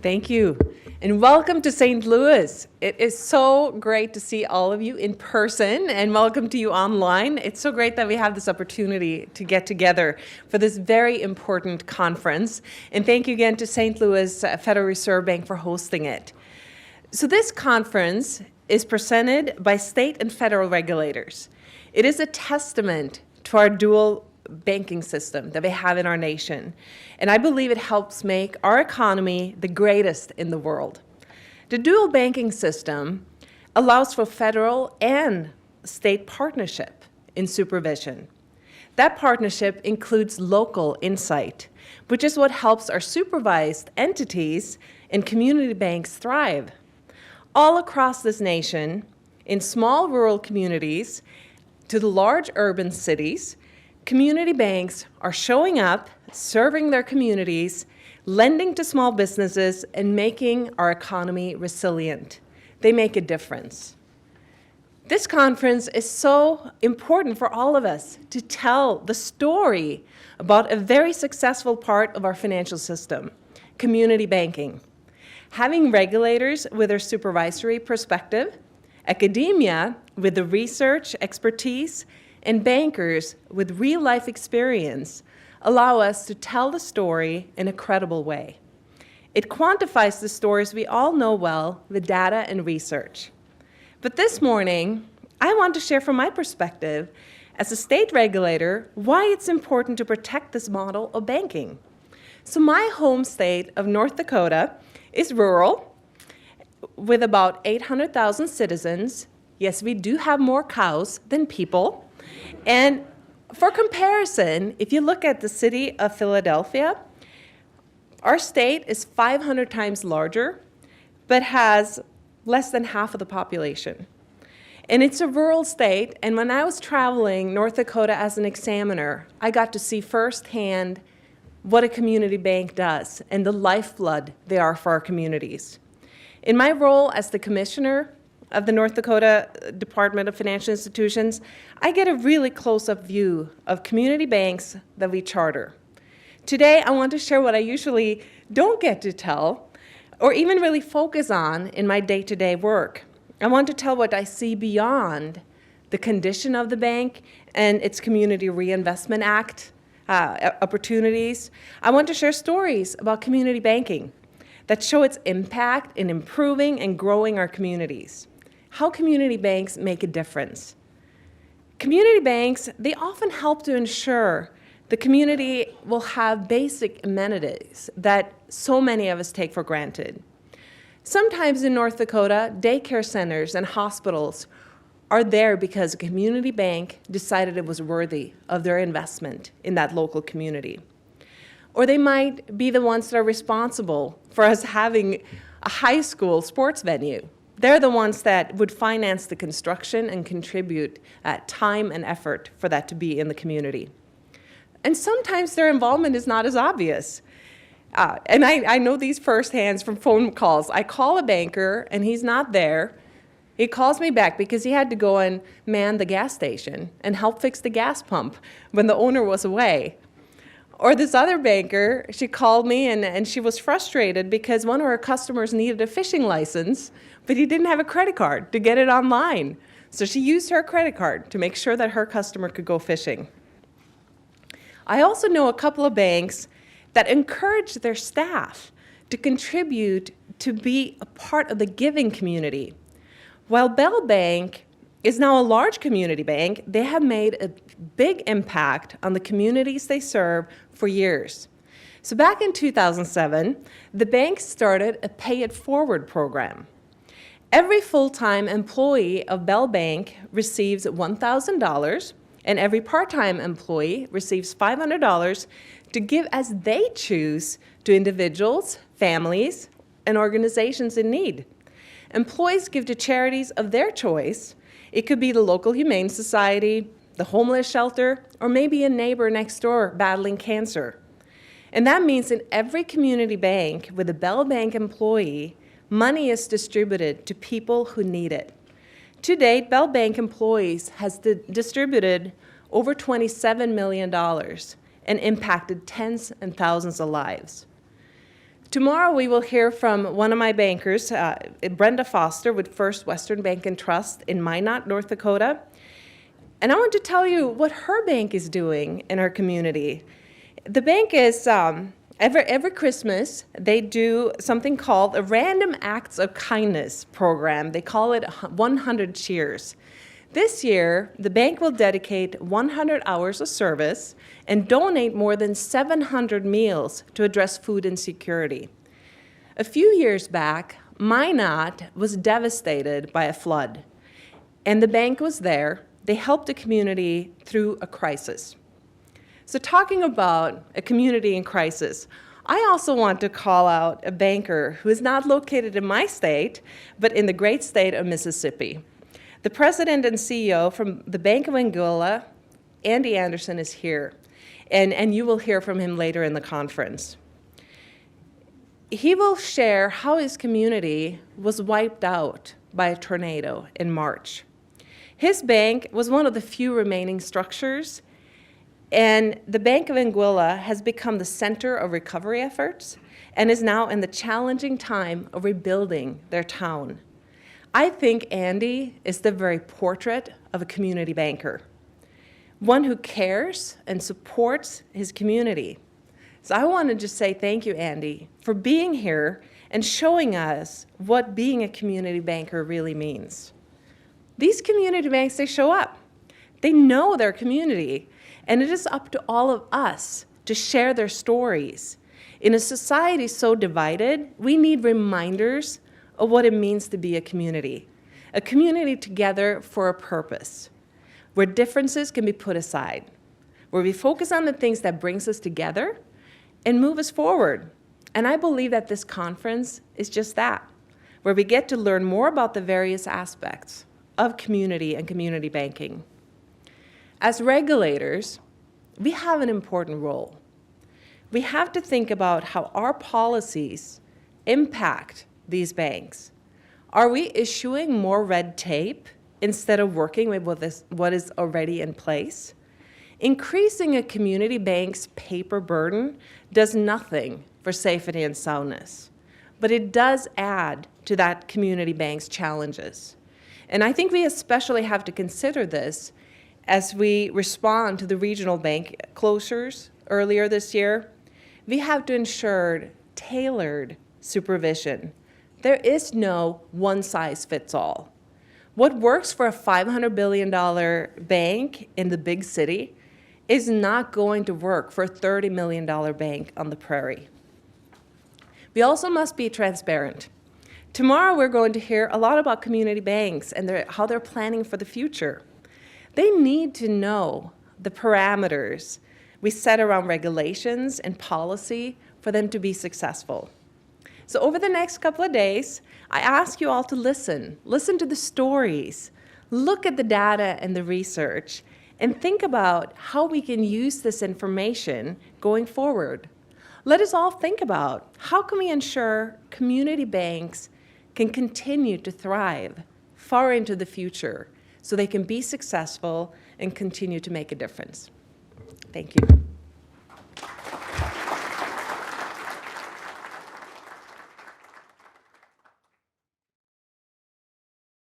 Thank you. And welcome to St. Louis. It is so great to see all of you in person, and welcome to you online. It's so great that we have this opportunity to get together for this very important conference. And thank you again to St. Louis Federal Reserve Bank for hosting it. So this conference is presented by state and federal regulators. It is a testament to our dual banking system that we have in our nation. And I believe it helps make our economy the greatest in the world. The dual banking system allows for federal and state partnership in supervision. That partnership includes local insight, which is what helps our supervised entities and community banks thrive. All across this nation, in small rural communities to the large urban cities, community banks are showing up, serving their communities, lending to small businesses, and making our economy resilient. They make a difference. This conference is so important for all of us to tell the story about a very successful part of our financial system, community banking. Having regulators with their supervisory perspective, academia with the research expertise, and bankers with real-life experience allow us to tell the story in a credible way. It quantifies the stories we all know well with data and research. But this morning, I want to share from my perspective as a state regulator why it's important to protect this model of banking. So my home state of North Dakota is rural with about 800,000 citizens. Yes, we do have more cows than people. And for comparison, if you look at the city of Philadelphia, our state is 500 times larger, but has less than half of the population. And it's a rural state, and when I was traveling North Dakota as an examiner, I got to see firsthand what a community bank does and the lifeblood they are for our communities. In my role as the commissioner of the North Dakota Department of Financial Institutions, I get a really close-up view of community banks that we charter. Today, I want to share what I usually don't get to tell or even really focus on in my day-to-day work. I want to tell what I see beyond the condition of the bank and its Community Reinvestment Act opportunities. I want to share stories about community banking that show its impact in improving and growing our communities. How community banks make a difference. Community banks, they often help to ensure the community will have basic amenities that so many of us take for granted. Sometimes in North Dakota, daycare centers and hospitals are there because a community bank decided it was worthy of their investment in that local community. Or they might be the ones that are responsible for us having a high school sports venue. They're the ones that would finance the construction and contribute time and effort for that to be in the community. And sometimes their involvement is not as obvious. And I know these firsthand from phone calls. I call a banker and he's not there. He calls me back because he had to go and man the gas station and help fix the gas pump when the owner was away. Or this other banker, she called me and she was frustrated because one of her customers needed a fishing license, but he didn't have a credit card to get it online. So she used her credit card to make sure that her customer could go fishing. I also know a couple of banks that encourage their staff to contribute to be a part of the giving community. While Bell Bank is now a large community bank, they have made a big impact on the communities they serve for years. So back in 2007, the bank started a Pay It Forward program. Every full-time employee of Bell Bank receives $1,000, and every part-time employee receives $500 to give as they choose to individuals, families, and organizations in need. Employees give to charities of their choice. It could be the local humane society, the homeless shelter, or maybe a neighbor next door battling cancer. And that means in every community bank with a Bell Bank employee, money is distributed to people who need it. To date, Bell Bank employees has distributed over $27 million and impacted tens and thousands of lives. Tomorrow we will hear from one of my bankers, Brenda Foster with First Western Bank and Trust in Minot, North Dakota. And I want to tell you what her bank is doing in her community. The bank is, every Christmas, they do something called a Random Acts of Kindness program. They call it 100 Cheers. This year, the bank will dedicate 100 hours of service and donate more than 700 meals to address food insecurity. A few years back, Minot was devastated by a flood, and the bank was there. They helped the community through a crisis. So talking about a community in crisis, I also want to call out a banker who is not located in my state, but in the great state of Mississippi. The president and CEO from the Bank of Anguilla, Andy Anderson, is here, and you will hear from him later in the conference. He will share how his community was wiped out by a tornado in March. His bank was one of the few remaining structures, and the Bank of Anguilla has become the center of recovery efforts and is now in the challenging time of rebuilding their town. I think Andy is the very portrait of a community banker, one who cares and supports his community. So I want to just say thank you, Andy, for being here and showing us what being a community banker really means. These community banks, they show up. They know their community, and it is up to all of us to share their stories. In a society so divided, we need reminders of what it means to be a community together for a purpose, where differences can be put aside, where we focus on the things that brings us together and move us forward. And I believe that this conference is just that, where we get to learn more about the various aspects of community and community banking. As regulators, we have an important role. We have to think about how our policies impact these banks. Are we issuing more red tape instead of working with what is already in place? Increasing a community bank's paper burden does nothing for safety and soundness, but it does add to that community bank's challenges. And I think we especially have to consider this as we respond to the regional bank closures earlier this year. We have to ensure tailored supervision. There is no one-size-fits-all. What works for a $500 billion bank in the big city is not going to work for a $30 million bank on the prairie. We also must be transparent. Tomorrow we're going to hear a lot about community banks and how they're planning for the future. They need to know the parameters we set around regulations and policy for them to be successful. So over the next couple of days, I ask you all to listen to the stories, look at the data and the research, and think about how we can use this information going forward. Let us all think about how can we ensure community banks can continue to thrive far into the future so they can be successful and continue to make a difference. Thank you.